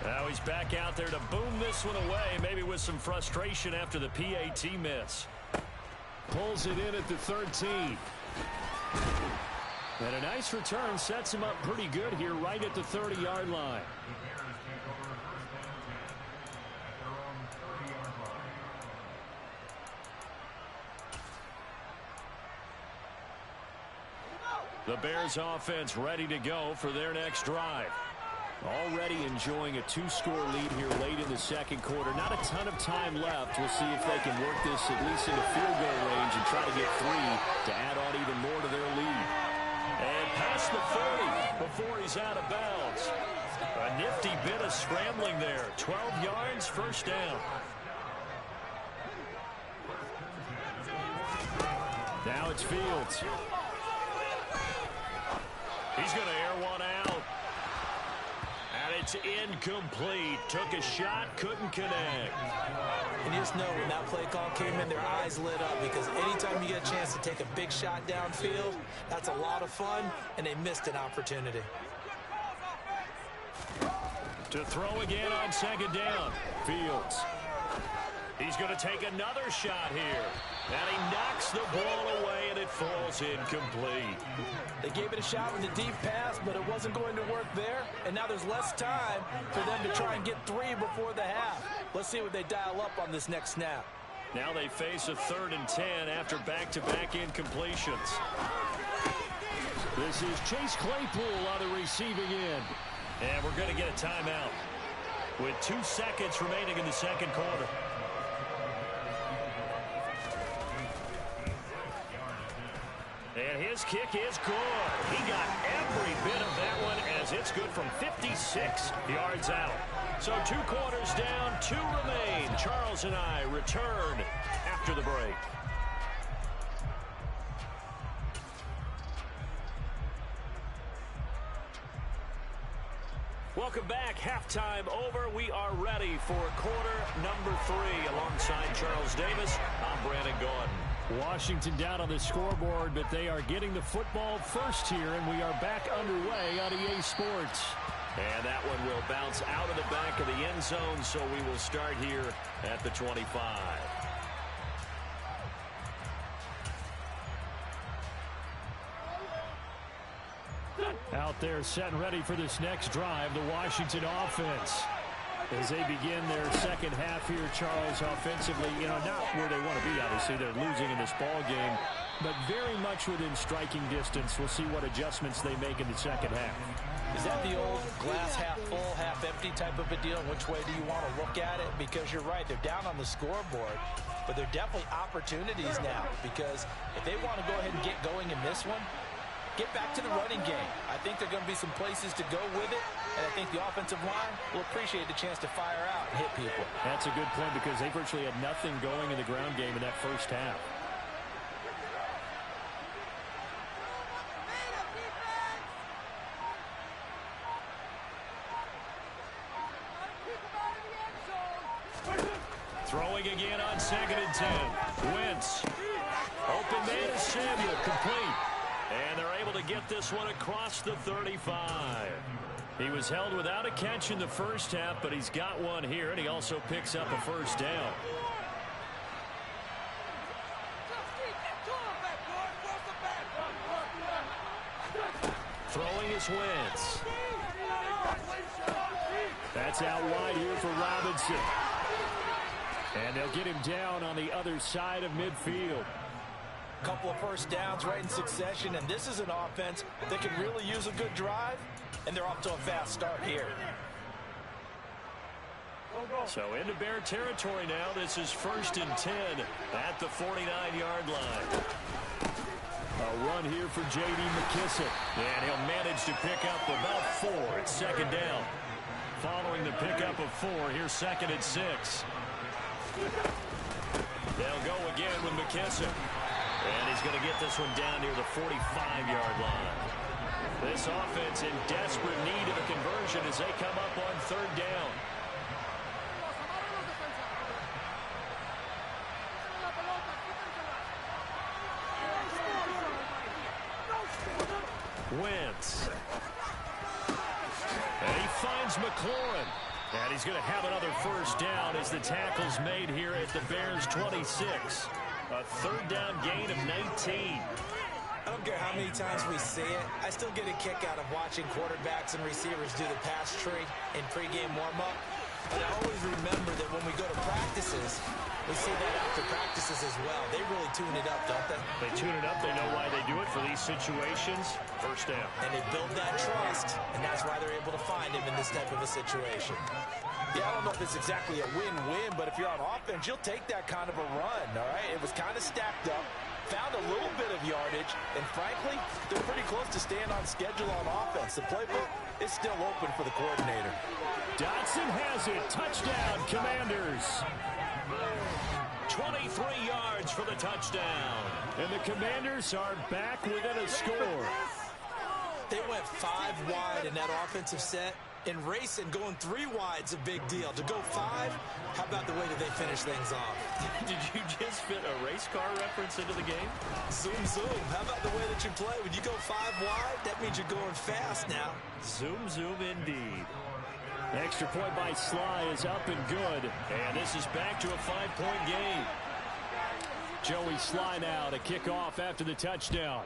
Now he's back out there to boom this one away, maybe with some frustration after the PAT miss. Pulls it in at the 13. And a nice return sets him up pretty good here right at the 30-yard line. The Bears offense ready to go for their next drive. Already enjoying a 2-score lead here late in the second quarter. Not a ton of time left. We'll see if they can work this at least into field goal range and try to get 3 to add on even more to their lead. And past the 40 before he's out of bounds. A nifty bit of scrambling there. 12 yards, first down. Now it's Fields. He's going to air one out. And it's incomplete. Took a shot, couldn't connect. And you just know when that play call came in, their eyes lit up, because anytime you get a chance to take a big shot downfield, that's a lot of fun, and they missed an opportunity. To throw again on second down. Fields. He's going to take another shot here. And he knocks the ball away, and it falls incomplete. They gave it a shot with the deep pass, but it wasn't going to work there. And now there's less time for them to try and get 3 before the half. Let's see what they dial up on this next snap. Now they face a 3rd and 10 after back-to-back incompletions. This is Chase Claypool on the receiving end. And we're going to get a timeout with 2 seconds remaining in the second quarter. And his kick is good. He got every bit of that one as it's good from 56 yards out. So 2 quarters down, 2 remain. Charles and I return after the break. Welcome back. Halftime over. We are ready for quarter number 3. Alongside Charles Davis, I'm Brandon Gaudin. Washington down on the scoreboard, but they are getting the football first here, and we are back underway on EA Sports. And that one will bounce out of the back of the end zone, so we will start here at the 25. Out there set and ready for this next drive, the Washington offense. As they begin their second half here, Charles, offensively, not where they want to be, obviously. They're losing in this ball game, but very much within striking distance. We'll see what adjustments they make in the second half. Is that the old glass half full, half empty type of a deal? Which way do you want to look at it? Because you're right, they're down on the scoreboard, but they're definitely opportunities now, because if they want to go ahead and get going in this one, get back to the running game. I think there are going to be some places to go with it, and I think the offensive line will appreciate the chance to fire out and hit people. That's a good point, because they virtually had nothing going in the ground game in that first half. Throwing again on 2nd and 10. Wentz. Open man is Samuel, complete. And they're able to get this one across the 35. He was held without a catch in the first half, but he's got one here, and he also picks up a first down. Throwing is Wentz. That's out wide here for Robinson. And they'll get him down on the other side of midfield. Couple of first downs right in succession, and this is an offense that can really use a good drive, and they're off to a fast start here. So into Bear territory now. This is 1st and 10 at the 49-yard line. A run here for J.D. McKissick, and he'll manage to pick up about 4. It's 2nd down. Following the pickup of 4, here's 2nd and 6. They'll go again with McKissick. And he's going to get this one down near the 45-yard line. This offense in desperate need of a conversion as they come up on 3rd down. Wentz. And he finds McLaurin. And he's going to have another first down as the tackle's made here at the Bears' 26. A third down gain of 19. I don't care how many times we see it. I still get a kick out of watching quarterbacks and receivers do the pass tree in pregame warm-up. But I always remember that when we go to practices, we see that after practices as well. They really tune it up, don't they? They tune it up. They know why they do it for these situations. First down. And they build that trust, and that's why they're able to find him in this type of a situation. Yeah, I don't know if it's exactly a win-win, but if you're on offense, you'll take that kind of a run, all right? It was kind of stacked up. Found a little bit of yardage, and frankly, they're pretty close to staying on schedule on offense. The playbook is still open for the coordinator. Dotson has it. Touchdown, Commanders. 23 yards for the touchdown. And the Commanders are back within a score. They went 5 wide in that offensive set. And racing, going 3 wide's a big deal. To go 5, how about the way that they finish things off? Did you just fit a race car reference into the game? Zoom, zoom. How about the way that you play? When you go 5 wide, that means you're going fast now. Zoom, zoom indeed. Extra point by Sly is up and good. And this is back to a 5-point game. Joey Sly now to kick off after the touchdown.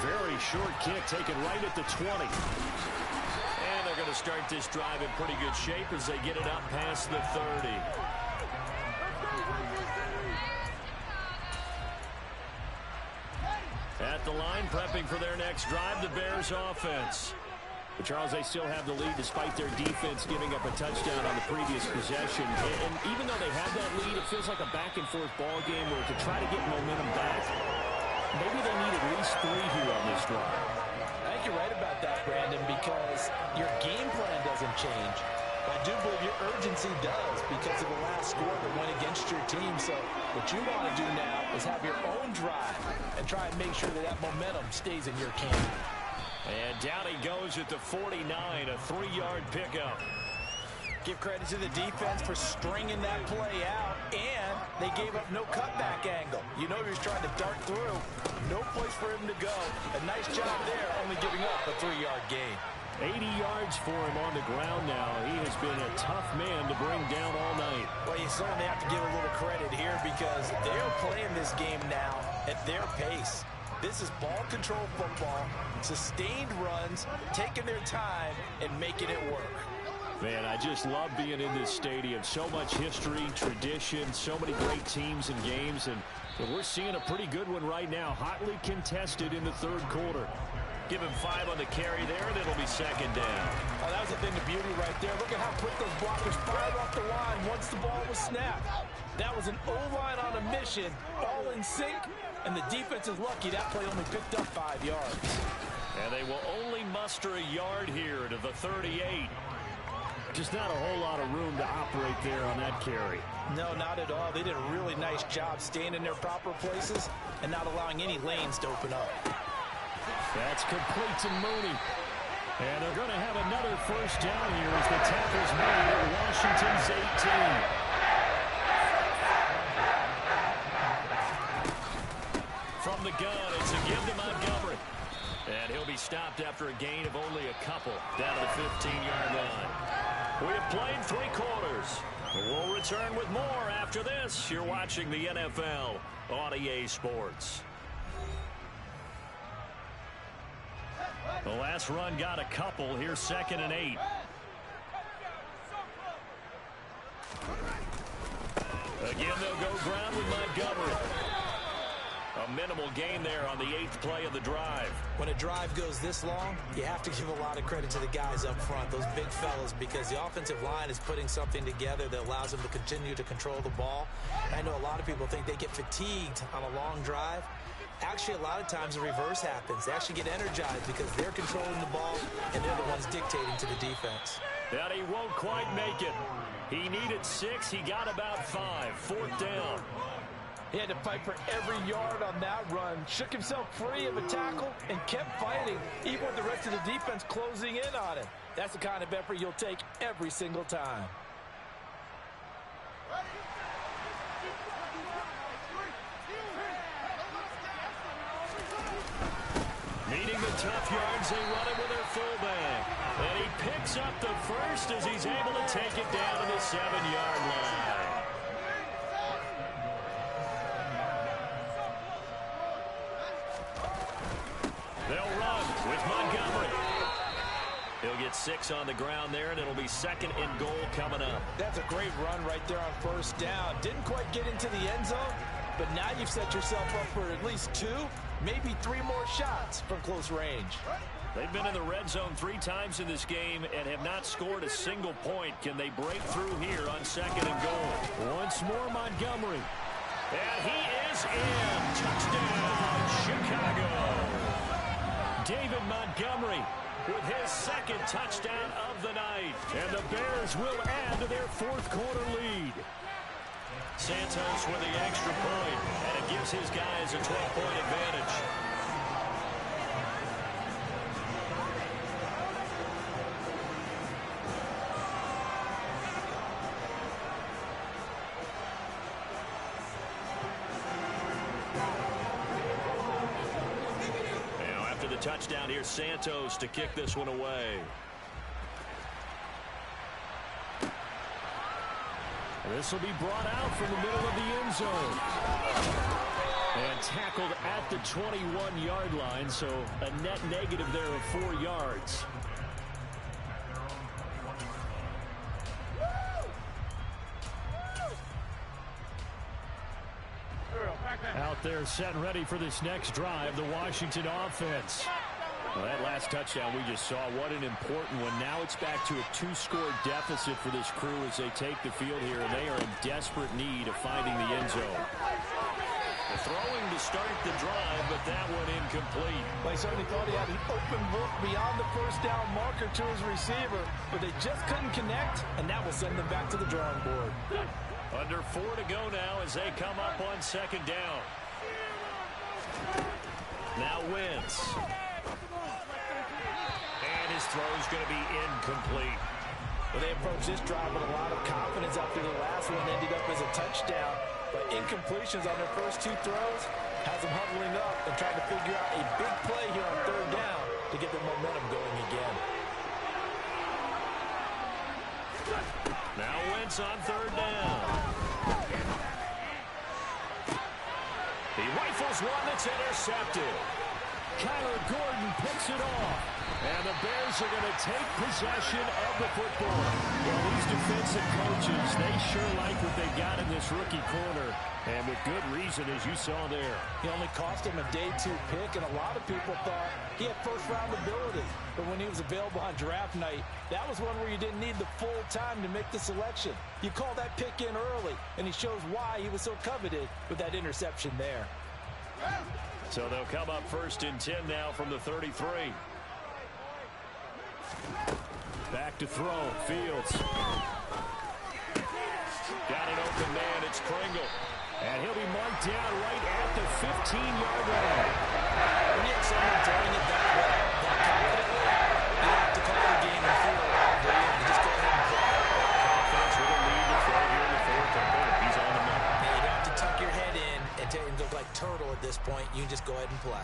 Very short kick taken right at the 20. And they're going to start this drive in pretty good shape as they get it up past the 30. At the line, prepping for their next drive, the Bears offense. But Charles, they still have the lead despite their defense giving up a touchdown on the previous possession. And even though they have that lead, it feels like a back-and-forth ball game where to try to get momentum back, maybe they need at least 3 here on this drive. I think you're right about that, Brandon, because your game plan doesn't change. But I do believe your urgency does because of the last score that went against your team. So what you want to do now is have your own drive and try and make sure that that momentum stays in your camp. And down he goes at the 49, a 3-yard pickup. Give credit to the defense for stringing that play out, and they gave up no cutback angle. You know he was trying to dart through. No place for him to go. A nice job there, only giving up a 3-yard gain. 80 yards for him on the ground now. He has been a tough man to bring down all night. Well, you certainly have to give a little credit here because they're playing this game now at their pace. This is ball control football, sustained runs, taking their time, and making it work. Man, I just love being in this stadium. So much history, tradition, so many great teams and games, and we're seeing a pretty good one right now, hotly contested in the third quarter. Give him 5 on the carry there, and it'll be second down. Oh, that was a thing of beauty right there. Look at how quick those blockers fired off the line once the ball was snapped. That was an O-line on a mission, all in sync, and the defense is lucky that play only picked up 5 yards. And they will only muster a yard here to the 38. Just not a whole lot of room to operate there on that carry. No, not at all. They did a really nice job staying in their proper places and not allowing any lanes to open up. That's complete to Mooney. And they're going to have another first down here as the tackle's made at Washington's 18. From the gun, it's a give to Montgomery. And he'll be stopped after a gain of only a couple down to the 15-yard line. We have played 3 quarters. We'll return with more after this. You're watching the NFL on EA Sports. The last run got a couple. Here's 2nd and 8. Again, they'll go ground with Montgomery. A minimal gain there on the 8th play of the drive. When a drive goes this long, you have to give a lot of credit to the guys up front, those big fellas, because the offensive line is putting something together that allows them to continue to control the ball. I know a lot of people think they get fatigued on a long drive. Actually, a lot of times the reverse happens. They actually get energized because they're controlling the ball, and they're the ones dictating to the defense. And he won't quite make it. He needed 6. He got about 5. 4th down. He had to fight for every yard on that run, shook himself free of a tackle, and kept fighting, even with the rest of the defense closing in on him. That's the kind of effort you'll take every single time. Meeting the tough yards, they run it with their fullback. And he picks up the first as he's able to take it down to the 7-yard line. They'll run with Montgomery. He'll get 6 on the ground there, and it'll be 2nd and goal coming up. That's a great run right there on first down. Didn't quite get into the end zone, but now you've set yourself up for at least 2, maybe 3 more shots from close range. They've been in the red zone 3 times in this game and have not scored a single point. Can they break through here on 2nd and goal? Once more, Montgomery. And he is in. Touchdown, Chicago. David Montgomery with his 2nd touchdown of the night. And the Bears will add to their 4th quarter lead. Santos with the extra point, and it gives his guys a 12-point advantage. Now after the touchdown, here's Santos to kick this one away. This will be brought out from the middle of the end zone. And tackled at the 21-yard line, so a net negative there of 4 yards. Out there set and ready for this next drive, the Washington offense. Well, that last touchdown we just saw, what an important one. Now it's back to a 2-score deficit for this crew as they take the field here, and they are in desperate need of finding the end zone. The throwing to start the drive, but that one incomplete. They certainly thought he had an open look beyond the first down marker to his receiver, but they just couldn't connect, and that will send them back to the drawing board. Under 4 to go now as they come up on 2nd down. Now Wentz. His throw is going to be incomplete. Well, they approached this drive with a lot of confidence after the last one ended up as a touchdown. But incompletions on their first 2 throws has them huddling up and trying to figure out a big play here on 3rd down to get their momentum going again. Now Wentz on 3rd down. He rifles one that's intercepted. Kyler Gordon picks it off. And the Bears are going to take possession of the football. Well, these defensive coaches, they sure like what they got in this rookie corner. And with good reason, as you saw there. He only cost him a day 2 pick, and a lot of people thought he had first-round ability. But when he was available on draft night, that was one where you didn't need the full time to make the selection. You call that pick in early, and he shows why he was so coveted with that interception there. So they'll come up 1st and 10 now from the 33. Back to throw. Fields. Got an open man. It's Pringle. And he'll be marked down right at the 15-yard line. When you have someone throwing it that way, that confidently, you don't have to call the game and feel it. You just go ahead and play. Offense with a lead to throw here in the 4th. He's on the money. Now, you don't have to tuck your head in and look like turtle at this point. You can just go ahead and play.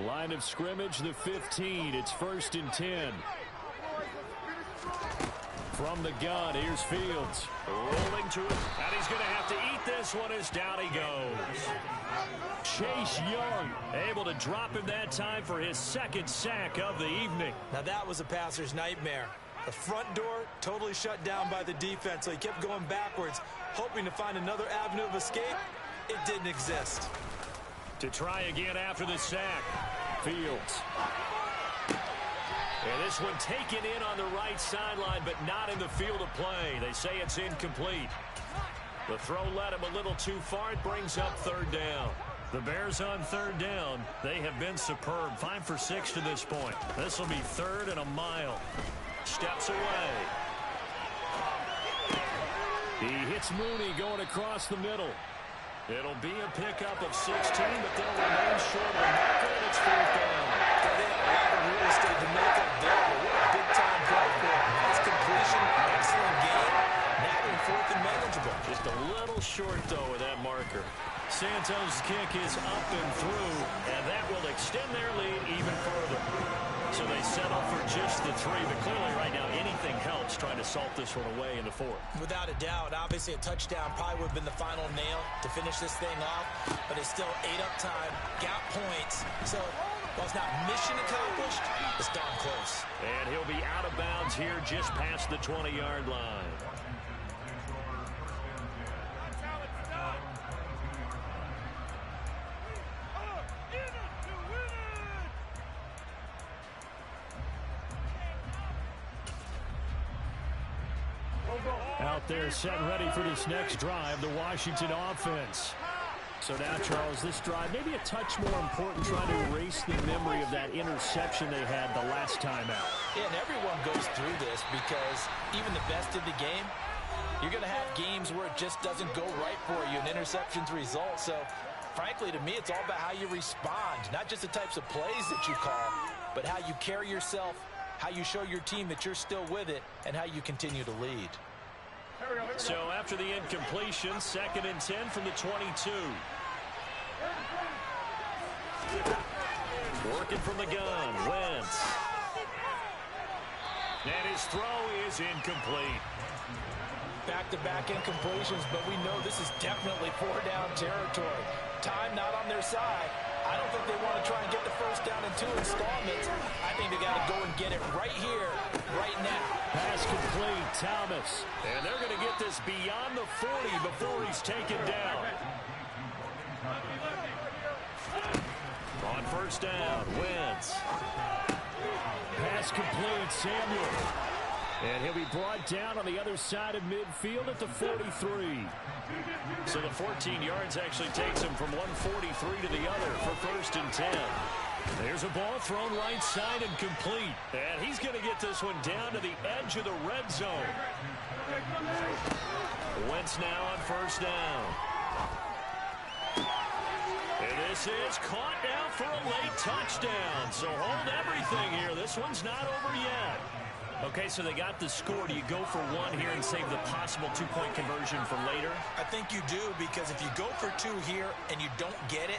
Line of scrimmage, the 15. It's 1st and 10. From the gun, here's Fields. Rolling to it, and he's going to have to eat this one as down he goes. Chase Young able to drop him that time for his 2nd sack of the evening. Now that was a passer's nightmare. The front door totally shut down by the defense, so he kept going backwards, hoping to find another avenue of escape. It didn't exist. To try again after the sack. Fields. And this one taken in on the right sideline, but not in the field of play. They say it's incomplete. The throw led him a little too far. It brings up 3rd down. The Bears on 3rd down. They have been superb. 5 for 6 to this point. This will be 3rd and a mile. Steps away. He hits Mooney going across the middle. It'll be a pickup of 16, but they'll remain short on marker, and it's 4th down. They have a lot of real estate to make up there, but what a big-time play for him. Nice completion, excellent game. Now they're 4th and manageable. Just Just a little short, though, with that marker. Santos' kick is up and through, and that will extend their lead even further. So they settle for just the 3, but clearly right now anything helps trying to salt this one away in the 4th. Without a doubt, obviously a touchdown probably would have been the final nail to finish this thing off, but it's still 8 up time, got points, so while it's not mission accomplished, it's darn close. And he'll be out of bounds here just past the 20-yard line. Out there set and ready for this next drive, the Washington offense. So now, Charles, this drive maybe a touch more important, trying to erase the memory of that interception they had the last time out. Yeah, and everyone goes through this because even the best in the game, you're going to have games where it just doesn't go right for you, and interceptions result. So, frankly, to me, it's all about how you respond, not just the types of plays that you call, but how you carry yourself, how you show your team that you're still with it, and how you continue to lead. So after the incompletion, 2nd and 10 from the 22. Working from the gun, Wentz. And his throw is incomplete. Back-to-back incompletions, but we know this is definitely 4-down territory. Time not on their side. I don't think they want to try and get the first down in 2 installments. I think they got to go and get it right here, right now. Pass complete, Thomas. And they're going to get this beyond the 40 before he's taken down. On 1st down, Wentz. Pass complete, Samuel. And he'll be brought down on the other side of midfield at the 43. So the 14 yards actually takes him from 143 to the other for 1st and 10. There's a ball thrown right side and complete. And he's going to get this one down to the edge of the red zone. Wentz now on 1st down. And this is caught now for a late touchdown. So hold everything here. This one's not over yet. Okay, so they got the score. Do you go for 1 here and save the possible 2-point conversion for later? I think you do, because if you go for 2 here and you don't get it,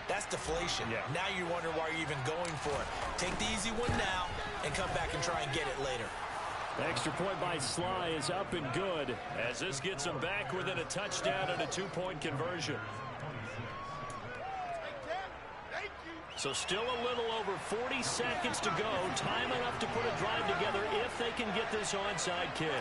that's deflation. Yeah. Now you wonder why you're even going for it. Take the easy one now and come back and try and get it later. The extra point by Sly is up and good, as this gets them back within a touchdown and a 2-point conversion. So still a little over 40 seconds to go. Time enough to put a drive together if they can get this onside kick.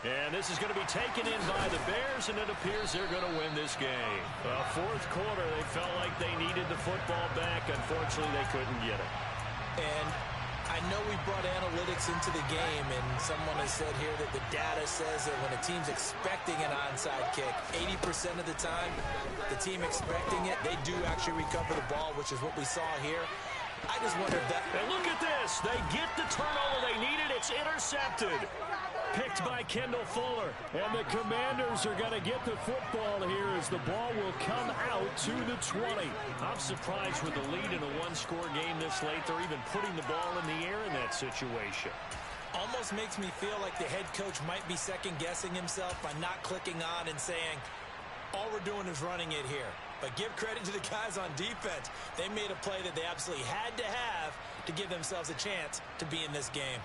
And this is going to be taken in by the Bears, and it appears they're going to win this game. 4th quarter, they felt like they needed the football back. Unfortunately, they couldn't get it. And I know we brought analytics into the game, and someone has said here that the data says that when a team's expecting an onside kick, 80% of the time, the team expecting it, they do actually recover the ball, which is what we saw here. I just wonder if that... And look at this. They get the turnover they needed. It's intercepted. Picked by Kendall Fuller. And the Commanders are going to get the football here as the ball will come out to the 20. I'm surprised with the lead in a 1-score game this late. They're even putting the ball in the air in that situation. Almost makes me feel like the head coach might be second-guessing himself by not clicking on and saying, all we're doing is running it here. But give credit to the guys on defense. They made a play that they absolutely had to have to give themselves a chance to be in this game.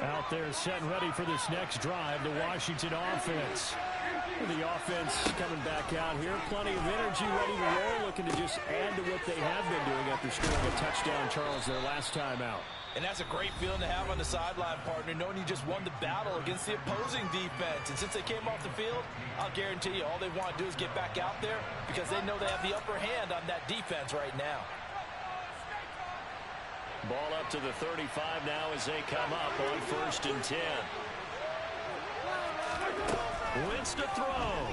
Out there set and ready for this next drive, the Washington offense. The offense coming back out here. Plenty of energy, ready to roll, looking to just add to what they have been doing after scoring a touchdown, Charles, their last time out. And that's a great feeling to have on the sideline, partner, knowing you just won the battle against the opposing defense. And since they came off the field, I'll guarantee you all they want to do is get back out there because they know they have the upper hand on that defense right now. Ball up to the 35 now as they come up on 1st and 10. Wentz to throw.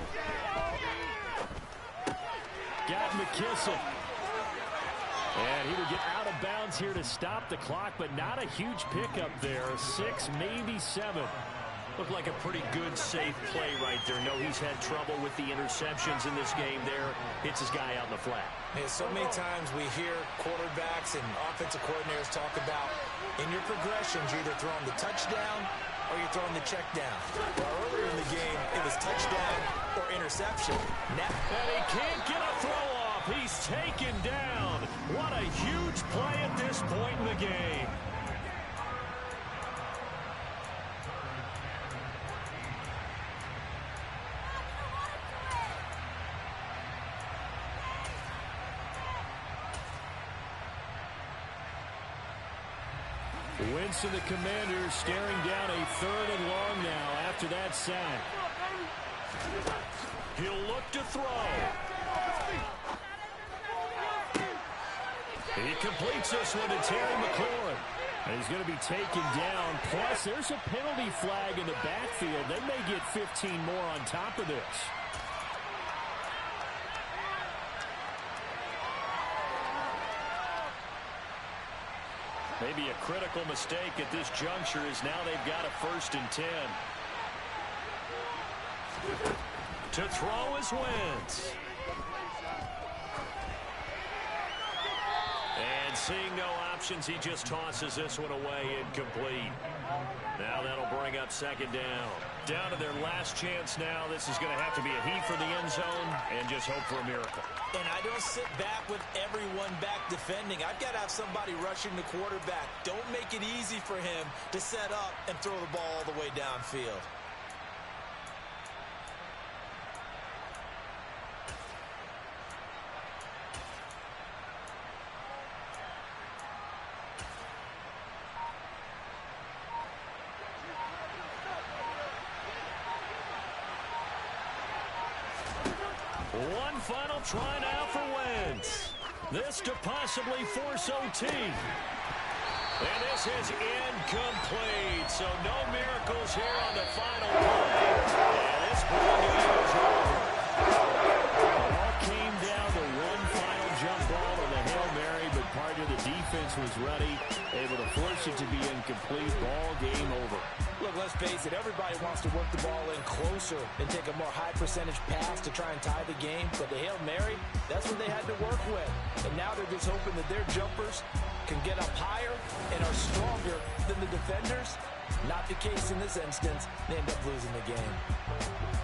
Got McKissick. And he will get out of bounds here to stop the clock, but not a huge pickup there. 6, maybe 7. Looked like a pretty good, safe play right there. No, he's had trouble with the interceptions in this game there. Hits his guy out in the flat. Yeah, so many times we hear quarterbacks and offensive coordinators talk about In your progressions, you're either throwing the touchdown or you're throwing the check down. Well, earlier in the game, it was touchdown or interception. Now, and he can't get a throw off. He's taken down. What a huge play at this point in the game. Winston, the Commanders, staring down a 3rd and long now after that sack. He'll look to throw. He completes this one to Terry McLaurin. And he's going to be taken down. Plus, there's a penalty flag in the backfield. They may get 15 more on top of this. Maybe a critical mistake at this juncture is now they've got a 1st and 10. To throw is Wentz. And seeing no options, he just tosses this one away incomplete. Now that'll bring up 2nd down. Down to their last chance now. This is going to have to be a heave for the end zone and just hope for a miracle. And I don't sit back with everyone back defending. I've got to have somebody rushing the quarterback. Don't make it easy for him to set up and throw the ball all the way downfield. One final try now for Wentz. This to possibly force OT. And this is incomplete. So no miracles here on the final play. And this ball game is over. It all came down to one final jump ball to the Hail Mary, but part of the defense was ready, able to force it to be incomplete. Ball game over. Look, let's face it, everybody wants to work the ball in closer and take a more high-percentage pass to try and tie the game. But the Hail Mary, that's what they had to work with. And now they're just hoping that their jumpers can get up higher and are stronger than the defenders. Not the case in this instance. They end up losing the game.